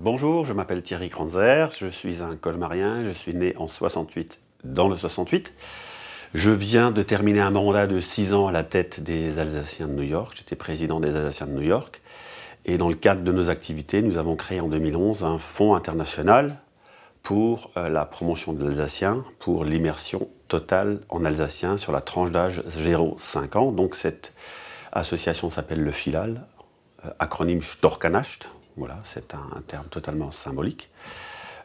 Bonjour, je m'appelle Thierry Kranzer, je suis un colmarien, je suis né en 68 dans le 68. Je viens de terminer un mandat de 6 ans à la tête des Alsaciens de New York, j'étais président des Alsaciens de New York. Et dans le cadre de nos activités, nous avons créé en 2011 un fonds international pour la promotion de l'alsacien, pour l'immersion totale en alsacien sur la tranche d'âge 0-5 ans. Donc cette association s'appelle le FILAL, acronyme Storkanacht. Voilà, c'est un terme totalement symbolique.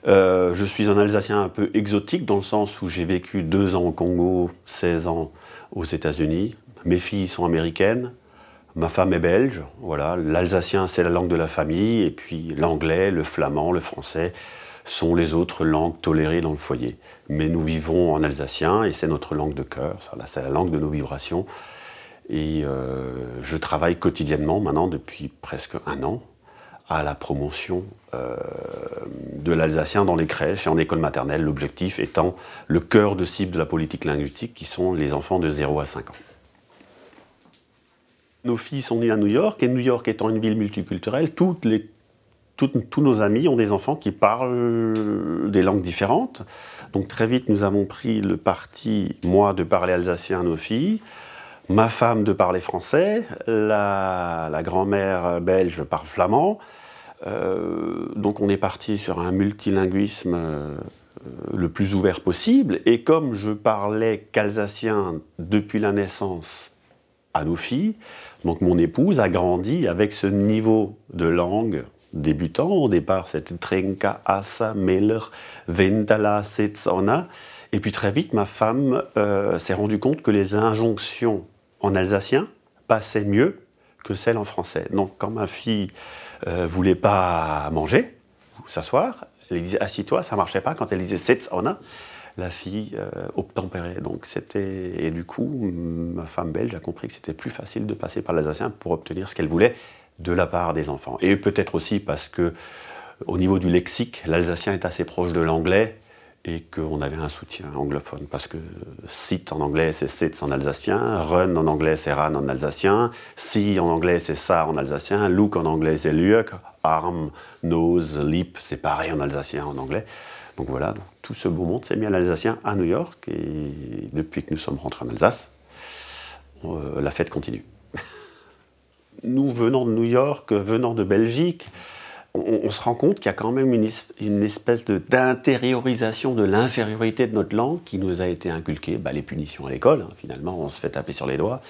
Je suis un Alsacien un peu exotique dans le sens où j'ai vécu 2 ans au Congo, 16 ans aux États-Unis. Mes filles sont américaines, ma femme est belge. Voilà, l'alsacien c'est la langue de la famille et puis l'anglais, le flamand, le français sont les autres langues tolérées dans le foyer. Mais nous vivons en alsacien et c'est notre langue de cœur, c'est la langue de nos vibrations. Et je travaille quotidiennement maintenant depuis presque 1 an à la promotion de l'alsacien dans les crèches et en école maternelle, l'objectif étant le cœur de cible de la politique linguistique qui sont les enfants de 0 à 5 ans. Nos filles sont nées à New York et New York étant une ville multiculturelle, tous nos amis ont des enfants qui parlent des langues différentes. Donc très vite nous avons pris le parti, moi, de parler alsacien à nos filles, ma femme de parler français, la grand-mère belge parle flamand. Donc on est parti sur un multilinguisme le plus ouvert possible. Et comme je parlais qu'alsacien depuis la naissance à nos filles, donc mon épouse a grandi avec ce niveau de langue débutant. Au départ c'était Trenka, Asa, Meller, Ventala, Setsona. Et puis très vite ma femme s'est rendue compte que les injonctions en alsacien passaient mieux que celles en français. Donc quand ma fille voulait pas manger, ou s'asseoir, elle disait assis-toi, ça marchait pas. Quand elle disait Setsona, la fille obtempérait. Donc et du coup, ma femme belge a compris que c'était plus facile de passer par l'alsacien pour obtenir ce qu'elle voulait de la part des enfants. Et peut-être aussi parce que au niveau du lexique, l'alsacien est assez proche de l'anglais et qu'on avait un soutien anglophone, parce que sit en anglais c'est sits en alsacien, run en anglais c'est ran en alsacien, see en anglais c'est ça en alsacien, look en anglais c'est luck, arm, nose, lip c'est pareil en alsacien en anglais. Donc voilà, donc, tout ce beau monde s'est mis à l'alsacien à New York, et depuis que nous sommes rentrés en Alsace, la fête continue. Nous venant de New York, venant de Belgique, on se rend compte qu'il y a quand même une espèce d'intériorisation de l'infériorité de notre langue qui nous a été inculquée. Les punitions à l'école, hein, finalement, on se fait taper sur les doigts.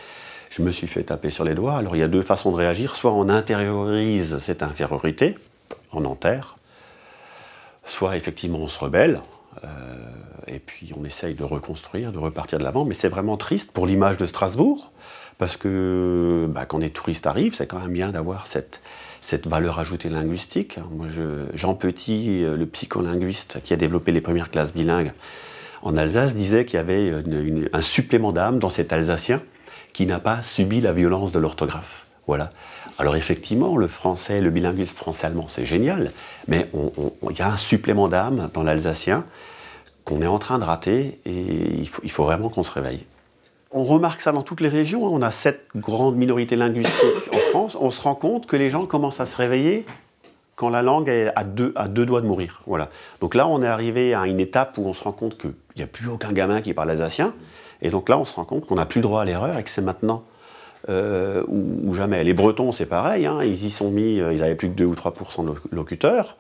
Je me suis fait taper sur les doigts. Alors il y a 2 façons de réagir. Soit on intériorise cette infériorité, on enterre, soit effectivement on se rebelle, et puis on essaye de reconstruire, de repartir de l'avant. Mais c'est vraiment triste pour l'image de Strasbourg, parce que quand des touristes arrivent, c'est quand même bien d'avoir cette valeur ajoutée linguistique. Moi, Jean Petit, le psycholinguiste qui a développé les premières classes bilingues en Alsace, disait qu'il y avait un supplément d'âme dans cet Alsacien qui n'a pas subi la violence de l'orthographe. Voilà. Alors effectivement, le français, le bilinguisme français-allemand, c'est génial, mais il y a un supplément d'âme dans l'Alsacien qu'on est en train de rater, et il faut vraiment qu'on se réveille. On remarque ça dans toutes les régions, on a 7 grandes minorités linguistiques en France, on se rend compte que les gens commencent à se réveiller quand la langue est à deux doigts de mourir. Voilà. Donc là, on est arrivé à une étape où on se rend compte qu'il n'y a plus aucun gamin qui parle alsacien, et donc là, on se rend compte qu'on n'a plus le droit à l'erreur et que c'est maintenant ou jamais. Les Bretons, c'est pareil, hein, ils y sont mis, ils n'avaient plus que 2 ou 3% de locuteurs.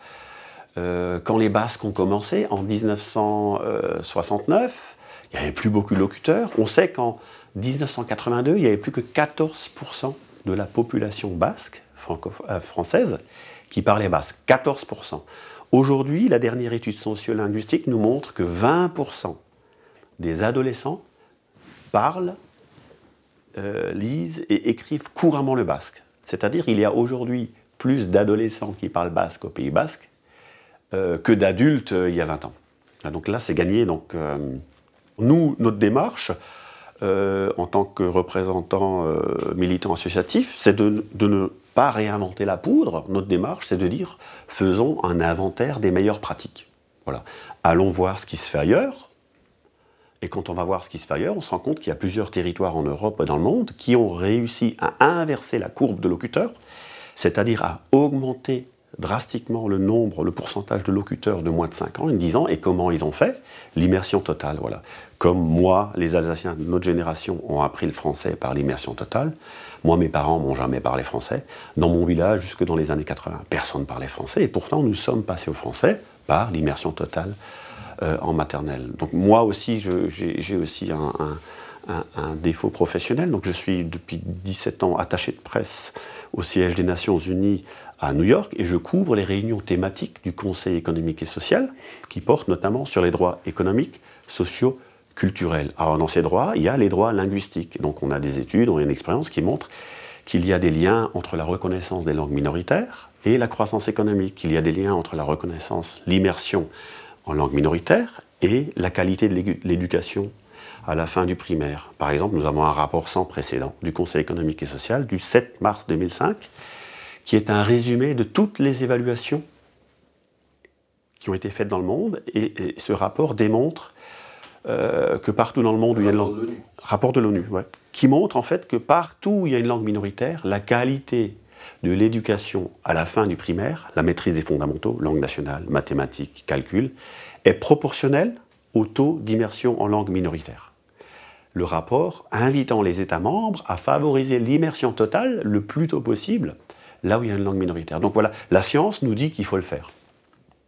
Quand les Basques ont commencé, en 1969, il n'y avait plus beaucoup de locuteurs. On sait qu'en 1982, il n'y avait plus que 14% de la population basque, française, qui parlait basque. 14%. Aujourd'hui, la dernière étude sociolinguistique nous montre que 20% des adolescents parlent, lisent et écrivent couramment le basque. C'est-à-dire qu'il y a aujourd'hui plus d'adolescents qui parlent basque au Pays basque que d'adultes il y a 20 ans. Donc là, c'est gagné. Donc, nous, notre démarche, en tant que représentant militant associatif, c'est de ne pas réinventer la poudre. Notre démarche, c'est de dire, faisons un inventaire des meilleures pratiques. Voilà. Allons voir ce qui se fait ailleurs. Et quand on va voir ce qui se fait ailleurs, on se rend compte qu'il y a plusieurs territoires en Europe et dans le monde qui ont réussi à inverser la courbe de locuteurs, c'est-à-dire à augmenter drastiquement le pourcentage de locuteurs de moins de 5 ans, 10 ans, et comment ils ont fait? L'immersion totale, voilà. Comme moi, les Alsaciens de notre génération ont appris le français par l'immersion totale, moi, mes parents m'ont jamais parlé français. Dans mon village, jusque dans les années 80, personne ne parlait français, et pourtant nous sommes passés au français par l'immersion totale en maternelle. Donc moi aussi, j'ai aussi un défaut professionnel. Donc je suis depuis 17 ans attaché de presse au siège des Nations Unies à New York et je couvre les réunions thématiques du Conseil économique et social qui portent notamment sur les droits économiques, sociaux, culturels. Alors dans ces droits, il y a les droits linguistiques. Donc on a des études, on a une expérience qui montre qu'il y a des liens entre la reconnaissance des langues minoritaires et la croissance économique, qu'il y a des liens entre la reconnaissance, l'immersion en langue minoritaire et la qualité de l'éducation à la fin du primaire. Par exemple, nous avons un rapport sans précédent du Conseil économique et social du 7 mars 2005 qui est un résumé de toutes les évaluations qui ont été faites dans le monde et ce rapport démontre que partout dans le monde où il y a une langue... Rapport de l'ONU, ouais. Qui montre en fait que partout où il y a une langue minoritaire, la qualité de l'éducation à la fin du primaire, la maîtrise des fondamentaux, langue nationale, mathématiques, calcul, est proportionnelle au taux d'immersion en langue minoritaire. Le rapport invitant les États membres à favoriser l'immersion totale le plus tôt possible, là où il y a une langue minoritaire. Donc voilà, la science nous dit qu'il faut le faire.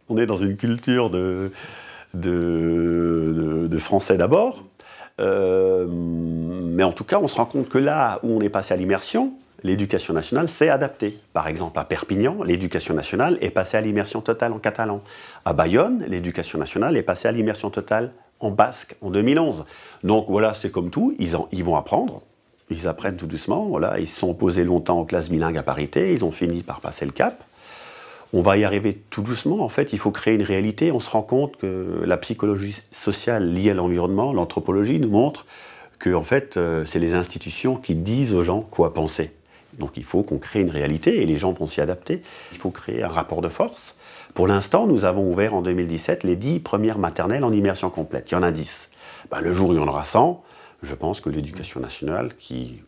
On est dans une culture de français d'abord, mais en tout cas, on se rend compte que là où on est passé à l'immersion, l'éducation nationale s'est adaptée. Par exemple, à Perpignan, l'éducation nationale est passée à l'immersion totale en catalan. À Bayonne, l'éducation nationale est passée à l'immersion totale en basque en 2011. Donc voilà, c'est comme tout, ils vont apprendre, ils apprennent tout doucement, voilà, ils se sont opposés longtemps aux classes bilingues à parité, ils ont fini par passer le cap. On va y arriver tout doucement, en fait, il faut créer une réalité. On se rend compte que la psychologie sociale liée à l'environnement, l'anthropologie, nous montre que en fait, c'est les institutions qui disent aux gens quoi penser. Donc il faut qu'on crée une réalité et les gens vont s'y adapter. Il faut créer un rapport de force. Pour l'instant, nous avons ouvert en 2017 les 10 premières maternelles en immersion complète. Il y en a 10. Ben, le jour où il y en aura 100, je pense que l'éducation nationale, qui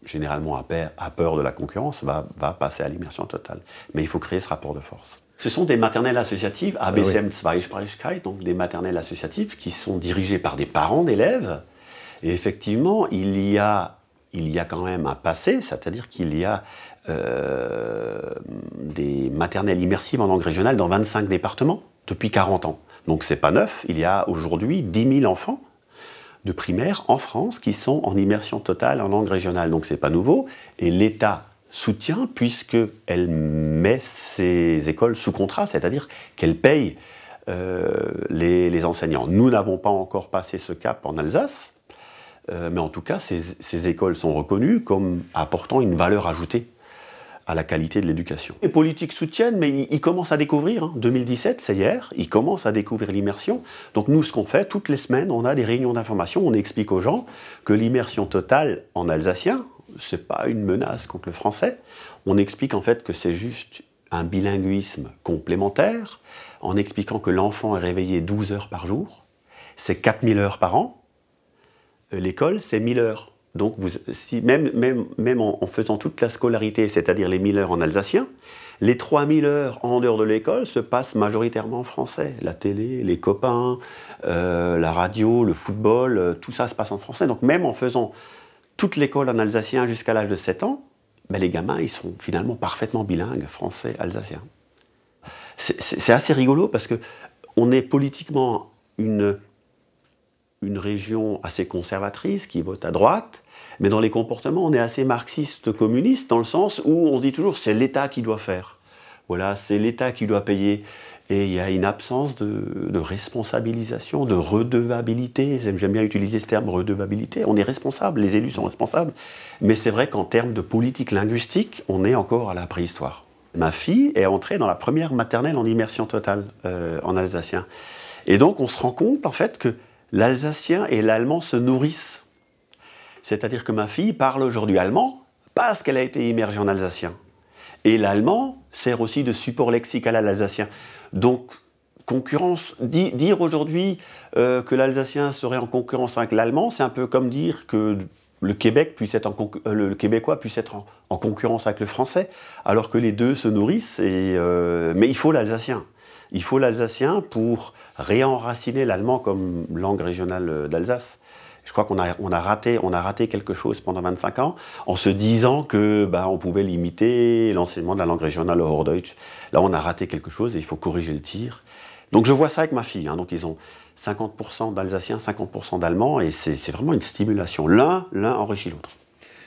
généralement a peur de la concurrence, va passer à l'immersion totale. Mais il faut créer ce rapport de force. Ce sont des maternelles associatives, ABCM Zweisprachigkeit, donc des maternelles associatives qui sont dirigées par des parents d'élèves. Et effectivement, il y a quand même un passé, c'est-à-dire qu'il y a des maternelles immersives en langue régionale dans 25 départements depuis 40 ans. Donc c'est pas neuf, il y a aujourd'hui 10 000 enfants de primaire en France qui sont en immersion totale en langue régionale. Donc c'est pas nouveau. Et l'État soutient puisqu'elle met ces écoles sous contrat, c'est-à-dire qu'elle paye les enseignants. Nous n'avons pas encore passé ce cap en Alsace, mais en tout cas, ces écoles sont reconnues comme apportant une valeur ajoutée à la qualité de l'éducation. Les politiques soutiennent, mais ils commencent à découvrir. Hein. 2017, c'est hier, ils commencent à découvrir l'immersion. Donc nous, ce qu'on fait, toutes les semaines, on a des réunions d'information, on explique aux gens que l'immersion totale en alsacien, c'est pas une menace contre le français. On explique en fait que c'est juste un bilinguisme complémentaire, en expliquant que l'enfant est réveillé 12 heures par jour, c'est 4000 heures par an, l'école, c'est 1000 heures. Donc, même en faisant toute la scolarité, c'est-à-dire les 1000 heures en alsacien, les 3000 heures en dehors de l'école se passent majoritairement en français. La télé, les copains, la radio, le football, tout ça se passe en français. Donc, même en faisant toute l'école en alsacien jusqu'à l'âge de 7 ans, ben, les gamins, ils sont finalement parfaitement bilingues, français, alsacien. C'est assez rigolo parce qu'on est politiquement une région assez conservatrice qui vote à droite, mais dans les comportements, on est assez marxiste-communiste dans le sens où on dit toujours c'est l'État qui doit faire. Voilà, c'est l'État qui doit payer. Et il y a une absence de responsabilisation, de redevabilité. J'aime bien utiliser ce terme, redevabilité. On est responsable, les élus sont responsables. Mais c'est vrai qu'en termes de politique linguistique, on est encore à la préhistoire. Ma fille est entrée dans la première maternelle en immersion totale en alsacien. Et donc on se rend compte en fait que l'alsacien et l'allemand se nourrissent. C'est-à-dire que ma fille parle aujourd'hui allemand parce qu'elle a été immergée en alsacien. Et l'allemand sert aussi de support lexical à l'alsacien. Donc, concurrence, dire aujourd'hui que l'alsacien serait en concurrence avec l'allemand, c'est un peu comme dire que le le québécois puisse être en concurrence avec le français, alors que les deux se nourrissent. Mais il faut l'alsacien. Il faut l'alsacien pour réenraciner l'allemand comme langue régionale d'Alsace. Je crois qu'on a raté quelque chose pendant 25 ans en se disant que on pouvait limiter l'enseignement de la langue régionale au Hochdeutsch. Là, on a raté quelque chose et il faut corriger le tir. Donc je vois ça avec ma fille. Donc ils ont 50% d'Alsaciens, 50% d'Allemands, et c'est vraiment une stimulation. L'un enrichit l'autre.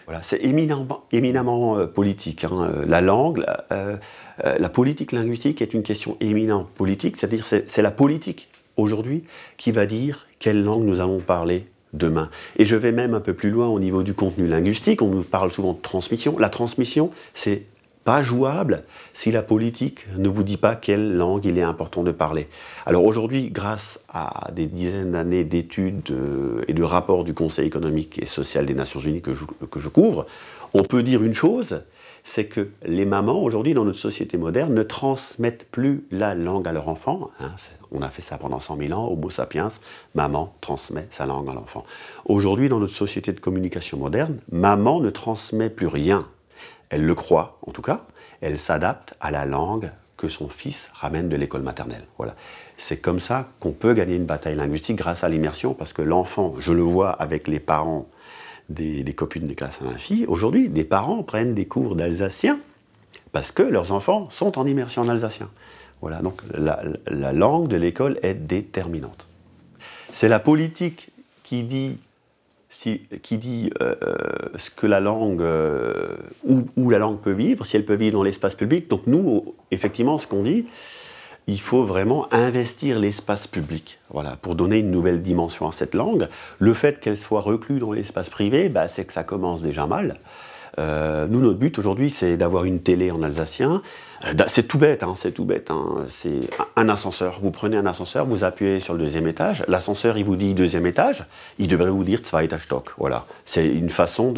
Voilà, c'est éminemment politique. La langue, la politique linguistique est une question éminemment politique, c'est-à-dire c'est la politique aujourd'hui qui va dire quelle langue nous allons parler demain. Et je vais même un peu plus loin au niveau du contenu linguistique. On nous parle souvent de transmission. La transmission, c'est pas jouable si la politique ne vous dit pas quelle langue il est important de parler. Alors aujourd'hui, grâce à des dizaines d'années d'études et de rapports du Conseil économique et social des Nations Unies que je couvre, on peut dire une chose, c'est que les mamans, aujourd'hui, dans notre société moderne, ne transmettent plus la langue à leur enfant. On a fait ça pendant 100 000 ans, Homo sapiens, maman transmet sa langue à l'enfant. Aujourd'hui, dans notre société de communication moderne, maman ne transmet plus rien. Elle le croit, en tout cas, elle s'adapte à la langue que son fils ramène de l'école maternelle. Voilà. C'est comme ça qu'on peut gagner une bataille linguistique grâce à l'immersion, parce que l'enfant, je le vois avec les parents des copines des classes à ma fille, aujourd'hui, des parents prennent des cours d'alsacien parce que leurs enfants sont en immersion en alsacien. Voilà, donc la langue de l'école est déterminante. C'est la politique qui dit ce que la langue, où la langue peut vivre, si elle peut vivre dans l'espace public. Donc nous, effectivement, ce qu'on dit, il faut vraiment investir l'espace public, voilà, pour donner une nouvelle dimension à cette langue. Le fait qu'elle soit reclue dans l'espace privé, c'est que ça commence déjà mal. Nous, notre but aujourd'hui, c'est d'avoir une télé en alsacien. C'est tout bête, c'est tout bête. C'est un ascenseur. Vous prenez un ascenseur, vous appuyez sur le deuxième étage. L'ascenseur, il vous dit deuxième étage. Il devrait vous dire zweiter Stock. Voilà. C'est une façon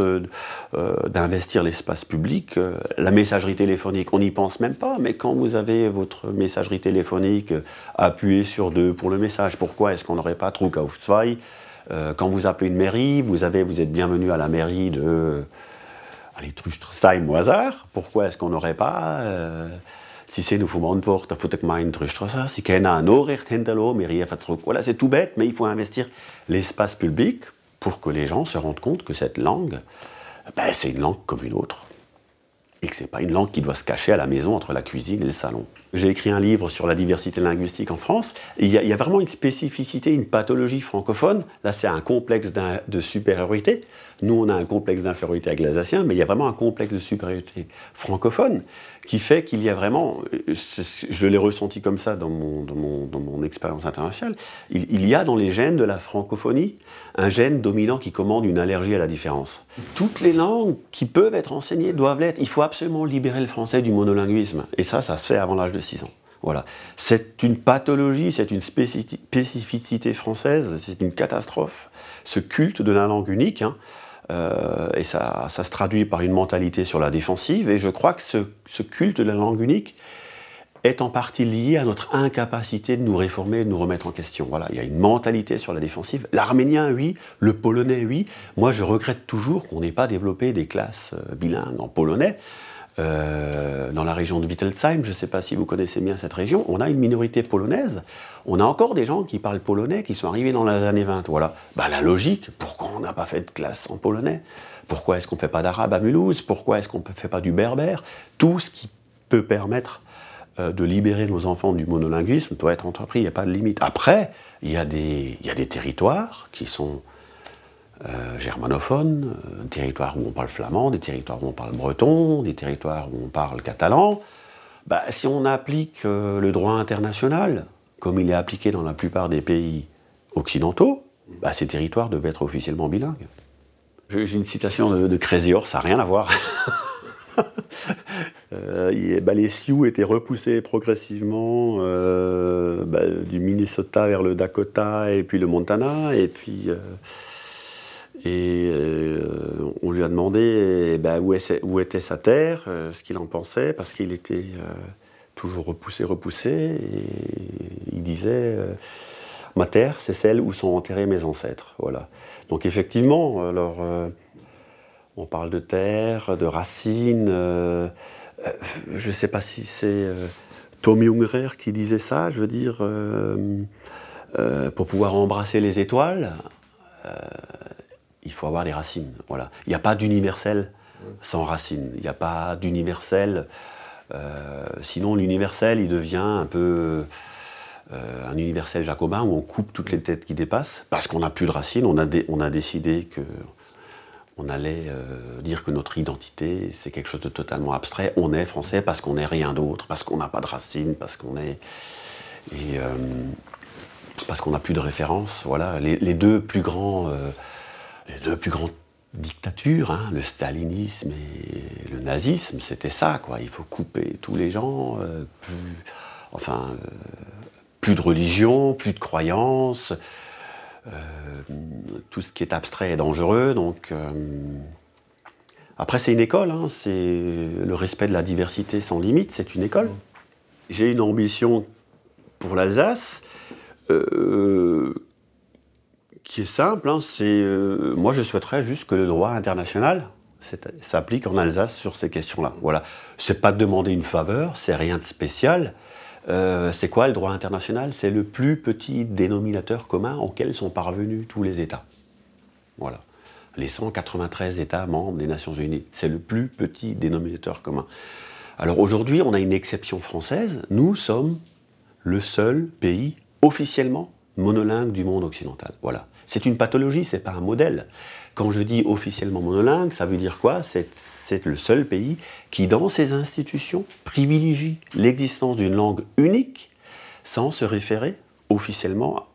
d'investir l'espace public. La messagerie téléphonique, on n'y pense même pas. Mais quand vous avez votre messagerie téléphonique, appuyez sur 2 pour le message. Pourquoi est-ce qu'on n'aurait pas Druck auf 2 quand vous appelez une mairie, vous êtes bienvenu à la mairie de... Allez, Trüstersheim au hasard, pourquoi est-ce qu'on n'aurait pas, si c'est nous faut antworten, faut que mein Trüstersheim, si keiner ein Nachricht hinterlassen, mais rien zurück. Voilà, c'est tout bête, mais il faut investir l'espace public pour que les gens se rendent compte que cette langue, c'est une langue comme une autre. Et que ce n'est pas une langue qui doit se cacher à la maison entre la cuisine et le salon. J'ai écrit un livre sur la diversité linguistique en France. Il y a vraiment une spécificité, une pathologie francophone. Là, c'est un complexe de supériorité. Nous, on a un complexe d'infériorité avec l'alsacien, mais il y a vraiment un complexe de supériorité francophone qui fait qu'il y a vraiment, je l'ai ressenti comme ça dans mon expérience internationale, il y a dans les gènes de la francophonie un gène dominant qui commande une allergie à la différence. Toutes les langues qui peuvent être enseignées doivent l'être. Il faut absolument libérer le français du monolinguisme. Et ça se fait avant l'âge de 6 ans. Voilà. C'est une pathologie, c'est une spécificité française, c'est une catastrophe. Ce culte de la langue unique, et ça se traduit par une mentalité sur la défensive, et je crois que ce culte de la langue unique est en partie lié à notre incapacité de nous réformer, de nous remettre en question. Voilà, il y a une mentalité sur la défensive. L'arménien, oui. Le polonais, oui. Moi, je regrette toujours qu'on n'ait pas développé des classes bilingues en polonais. Dans la région de Wittelsheim, je ne sais pas si vous connaissez bien cette région, on a une minorité polonaise. On a encore des gens qui parlent polonais qui sont arrivés dans les années 20. Voilà. La logique, pourquoi on n'a pas fait de classe en polonais? Pourquoi est-ce qu'on ne fait pas d'arabe à Mulhouse? Pourquoi est-ce qu'on ne fait pas du berbère? Tout ce qui peut permettre de libérer nos enfants du monolinguisme doit être entrepris, il n'y a pas de limite. Après, il y a des territoires qui sont germanophones, des territoires où on parle flamand, des territoires où on parle breton, des territoires où on parle catalan. Si on applique le droit international, comme il est appliqué dans la plupart des pays occidentaux, ces territoires devaient être officiellement bilingues. J'ai une citation de Crazy Horse, ça n'a rien à voir. Les Sioux étaient repoussés progressivement du Minnesota vers le Dakota et puis le Montana, et puis on lui a demandé où était sa terre, ce qu'il en pensait, parce qu'il était toujours repoussé, et il disait ma terre, c'est celle où sont enterrés mes ancêtres. Voilà. Donc effectivement, alors On parle de terre, de racines. Je ne sais pas si c'est Tom Ungerer qui disait ça, je veux dire, pour pouvoir embrasser les étoiles, il faut avoir des racines. Voilà. Il n'y a pas d'universel sans racines. Il n'y a pas d'universel. Sinon, l'universel, il devient un peu un universel jacobin où on coupe toutes les têtes qui dépassent parce qu'on n'a plus de racines. On a décidé que on allait dire que notre identité, c'est quelque chose de totalement abstrait. On est français parce qu'on n'est rien d'autre, parce qu'on n'a pas de racines, parce qu'on est... Et, parce qu'on n'a plus de référence. Voilà. Les deux plus grandes dictatures, hein, le stalinisme et le nazisme, c'était ça, quoi. Il faut couper tous les gens, plus de religion, plus de croyances. Tout ce qui est abstrait est dangereux, donc... Après, c'est une école, hein, c'est le respect de la diversité sans limite, c'est une école. J'ai une ambition pour l'Alsace, qui est simple, hein, moi je souhaiterais juste que le droit international s'applique en Alsace sur ces questions-là. Voilà. C'est pas de demander une faveur, c'est rien de spécial. C'est quoi le droit international? C'est le plus petit dénominateur commun auquel sont parvenus tous les États. Voilà. Les 193 États membres des Nations Unies. C'est le plus petit dénominateur commun. Alors aujourd'hui, on a une exception française. Nous sommes le seul pays officiellement monolingue du monde occidental. Voilà. C'est une pathologie, c'est pas un modèle. Quand je dis officiellement monolingue, ça veut dire quoi? C'est le seul pays qui, dans ses institutions, privilégie l'existence d'une langue unique sans se référer officiellement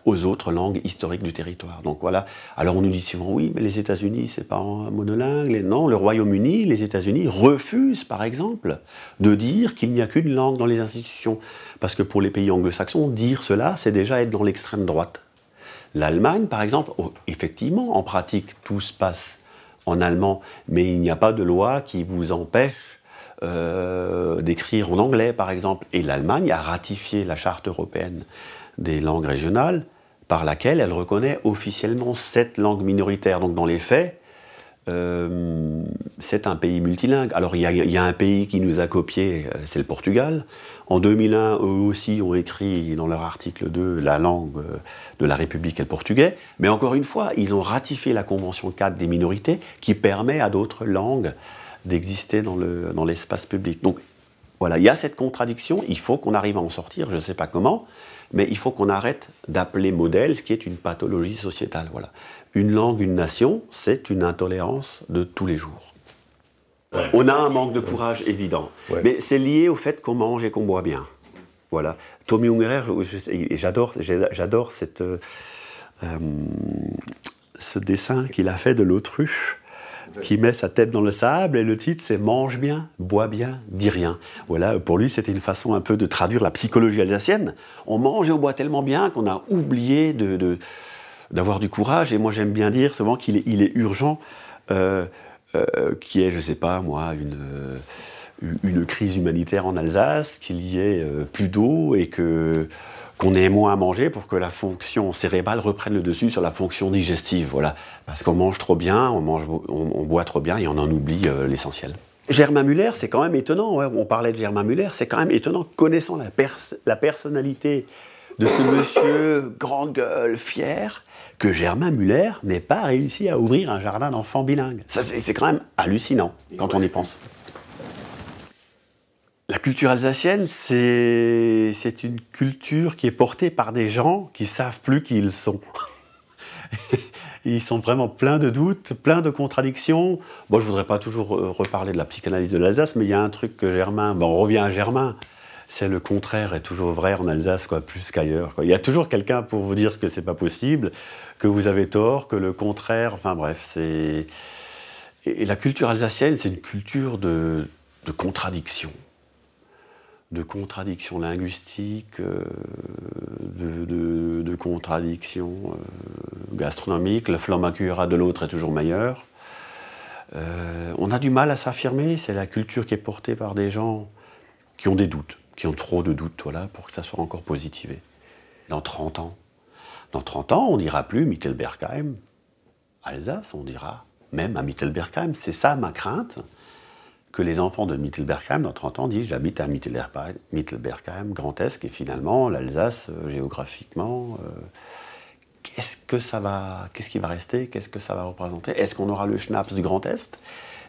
aux autres langues historiques du territoire. Donc voilà. Alors on nous dit souvent, oui, mais les États-Unis, c'est pas monolingue. Non, le Royaume-Uni, les États-Unis refusent, par exemple, de dire qu'il n'y a qu'une langue dans les institutions. Parce que pour les pays anglo-saxons, dire cela, c'est déjà être dans l'extrême droite. L'Allemagne, par exemple, effectivement, en pratique, tout se passe en allemand, mais il n'y a pas de loi qui vous empêche d'écrire en anglais, par exemple. Et l'Allemagne a ratifié la Charte européenne des langues régionales, par laquelle elle reconnaît officiellement 7 langues minoritaires. Donc dans les faits, c'est un pays multilingue. Alors il y a un pays qui nous a copié, c'est le Portugal. En 2001, eux aussi ont écrit dans leur article 2 la langue de la République est le portugais. Mais encore une fois, ils ont ratifié la Convention 4 des minorités qui permet à d'autres langues d'exister dans l'espace public. Donc voilà, il y a cette contradiction, il faut qu'on arrive à en sortir, je ne sais pas comment, mais il faut qu'on arrête d'appeler modèle ce qui est une pathologie sociétale. Voilà. Une langue, une nation, c'est une intolérance de tous les jours. Ouais. On a un manque de courage évident, mais c'est lié au fait qu'on mange et qu'on boit bien. Voilà. Tom Ungerer, j'adore ce dessin qu'il a fait de l'autruche qui met sa tête dans le sable, et le titre c'est « Mange bien, bois bien, dis rien ». Voilà, pour lui c'était une façon un peu de traduire la psychologie alsacienne. On mange et on boit tellement bien qu'on a oublié d'avoir du courage, et moi j'aime bien dire souvent qu'il est urgent qu'il y ait, je sais pas moi, une crise humanitaire en Alsace, qu'il y ait plus d'eau et qu'on ait moins à manger pour que la fonction cérébrale reprenne le dessus sur la fonction digestive. Voilà. Parce qu'on mange trop bien, on boit trop bien et on en oublie l'essentiel. Germain Müller, c'est quand même étonnant, ouais, on parlait de Germain Müller, c'est quand même étonnant, connaissant la personnalité de ce monsieur grande gueule, fier, que Germain Müller n'ait pas réussi à ouvrir un jardin d'enfants bilingues. Ça, c'est quand même hallucinant quand on y pense. La culture alsacienne, c'est une culture qui est portée par des gens qui ne savent plus qui ils sont. Ils sont vraiment pleins de doutes, pleins de contradictions. Bon, je ne voudrais pas toujours reparler de la psychanalyse de l'Alsace, mais il y a un truc que Germain... Bon, on revient à Germain. C'est le contraire est toujours vrai en Alsace, quoi, plus qu'ailleurs. Il y a toujours quelqu'un pour vous dire que c'est pas possible, que vous avez tort, que le contraire... Enfin bref, c'est... Et la culture alsacienne, c'est une culture de contradiction. De contradictions linguistiques, de contradictions gastronomiques. Le flomacura de l'autre est toujours meilleur. On a du mal à s'affirmer, c'est la culture qui est portée par des gens qui ont des doutes, qui ont trop de doutes, voilà, pour que ça soit encore positivé. Dans 30 ans, on ne dira plus Mittelbergheim, Alsace, on dira même à Mittelbergheim. C'est ça ma crainte, que les enfants de Mittelbergheim, dans 30 ans, disent « j'habite à Mittelbergheim, Grand Est », et finalement, l'Alsace, géographiquement, qu'est-ce qui va rester, qu'est-ce que ça va représenter? Est-ce qu'on aura le Schnaps du Grand Est?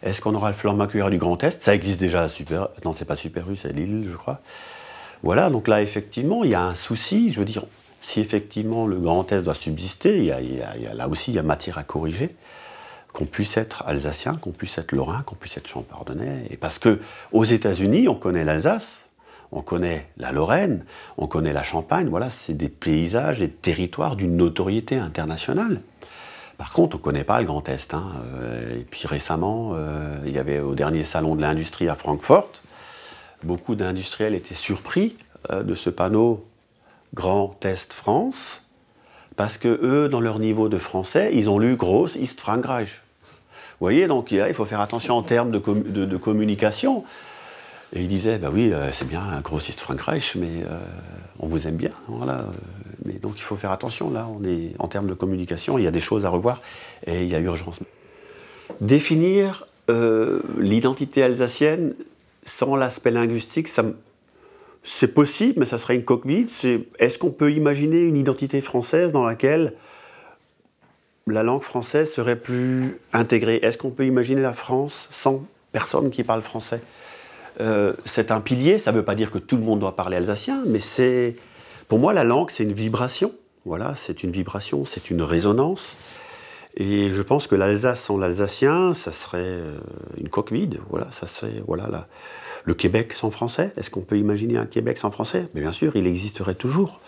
Est-ce qu'on aura le flamand maculaire du Grand Est? Ça existe déjà à Super... Non, c'est pas Super U, c'est Lille, je crois. Voilà, donc là, effectivement, il y a un souci. Je veux dire, si effectivement le Grand Est doit subsister, là aussi, il y a matière à corriger. Qu'on puisse être alsacien, qu'on puisse être lorrain, qu'on puisse être champardonnais. Et parce qu'aux États-Unis, on connaît l'Alsace, on connaît la Lorraine, on connaît la Champagne. Voilà, c'est des paysages, des territoires d'une notoriété internationale. Par contre, on ne connaît pas le Grand Est. Hein. Et puis récemment, il y avait au dernier salon de l'industrie à Francfort, beaucoup d'industriels étaient surpris de ce panneau Grand Est France, parce que eux, dans leur niveau de français, ils ont lu Groß ist Frankreich. Vous voyez, donc il faut faire attention en termes de communication. Et ils disaient, bah oui, c'est bien, Groß ist Frankreich, mais on vous aime bien. Voilà. Mais donc il faut faire attention, là, on est en termes de communication, il y a des choses à revoir et il y a urgence. Définir l'identité alsacienne sans l'aspect linguistique, c'est possible, mais ça serait une coque vide. Est-ce qu'on peut imaginer une identité française dans laquelle la langue française serait plus intégrée? Est-ce qu'on peut imaginer la France sans personne qui parle français? C'est un pilier, ça ne veut pas dire que tout le monde doit parler alsacien, mais pour moi, la langue, c'est une vibration. Voilà, c'est une vibration, c'est une résonance. Et je pense que l'Alsace sans l'alsacien, ça serait une coque vide. Voilà, ça serait le Québec sans français. Est-ce qu'on peut imaginer un Québec sans français? Mais bien sûr, il existerait toujours.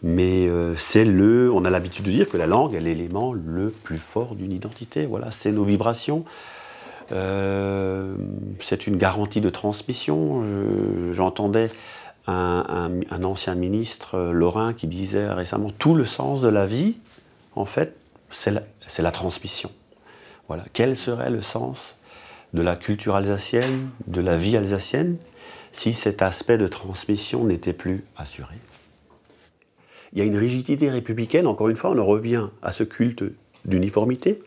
Mais on a l'habitude de dire que la langue est l'élément le plus fort d'une identité. Voilà, c'est nos vibrations. C'est une garantie de transmission. J'entendais un ancien ministre lorrain qui disait récemment tout le sens de la vie, en fait, c'est la transmission. Voilà. Quel serait le sens de la culture alsacienne, de la vie alsacienne, si cet aspect de transmission n'était plus assuré? Il y a une rigidité républicaine, encore une fois, on en revient à ce culte d'uniformité.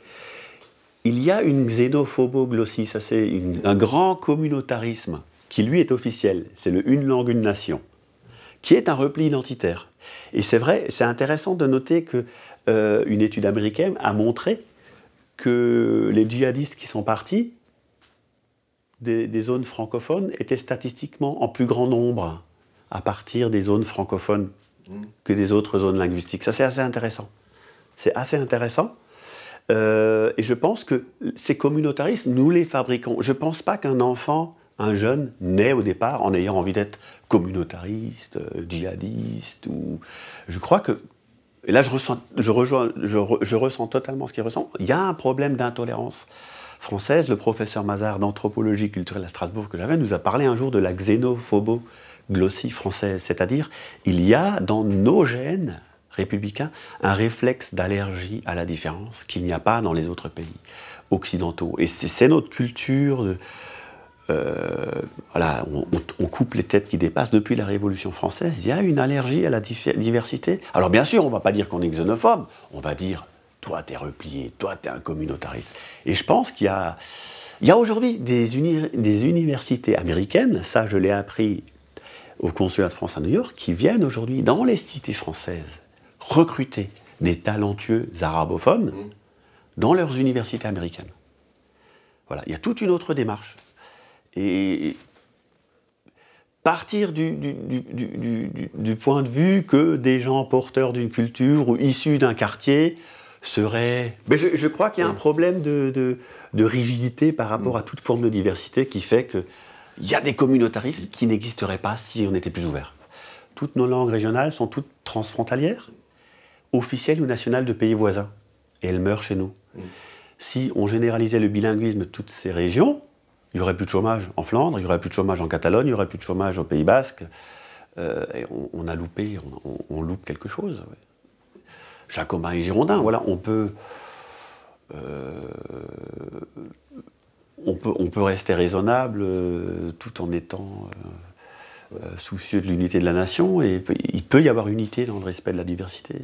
Il y a une xénophoboglossie, ça c'est un grand communautarisme qui lui est officiel, c'est le une langue, une nation, qui est un repli identitaire. Et c'est vrai, c'est intéressant de noter qu'une étude américaine a montré que les djihadistes qui sont partis des zones francophones étaient statistiquement en plus grand nombre à partir des zones francophones que des autres zones linguistiques. Ça c'est assez intéressant. C'est assez intéressant. Et je pense que ces communautarismes, nous les fabriquons. Je ne pense pas qu'un enfant, un jeune, naît au départ en ayant envie d'être communautariste, djihadiste. Je crois que, et là je ressens totalement ce qu'il ressent, il y a un problème d'intolérance française. Le professeur Mazard d'anthropologie culturelle à Strasbourg que j'avais nous a parlé un jour de la xénophoboglossie française. C'est-à-dire, il y a dans nos gènes républicain, un réflexe d'allergie à la différence qu'il n'y a pas dans les autres pays occidentaux. Et c'est notre culture, voilà, on coupe les têtes qui dépassent. Depuis la Révolution française, il y a une allergie à la diversité. Alors bien sûr, on ne va pas dire qu'on est xénophobe, on va dire, toi t'es replié, toi t'es un communautariste. Et je pense qu'il y a aujourd'hui des universités américaines, ça je l'ai appris au consulat de France à New York, qui viennent aujourd'hui dans les cités françaises recruter des talentueux arabophones dans leurs universités américaines. Voilà, il y a toute une autre démarche. Et partir du point de vue que des gens porteurs d'une culture ou issus d'un quartier seraient... Mais je crois qu'il y a un problème de rigidité par rapport à toute forme de diversité qui fait qu'il y a des communautarismes qui n'existeraient pas si on était plus ouvert. Toutes nos langues régionales sont toutes transfrontalières, officielles ou nationales de pays voisins. Et elles meurent chez nous. Si on généralisait le bilinguisme de toutes ces régions, il n'y aurait plus de chômage en Flandre, il n'y aurait plus de chômage en Catalogne, il n'y aurait plus de chômage au Pays Basque. Et on a loupé, on loupe quelque chose. Jacobins et Girondins, voilà, on peut rester raisonnable tout en étant soucieux de l'unité de la nation, et il peut y avoir unité dans le respect de la diversité.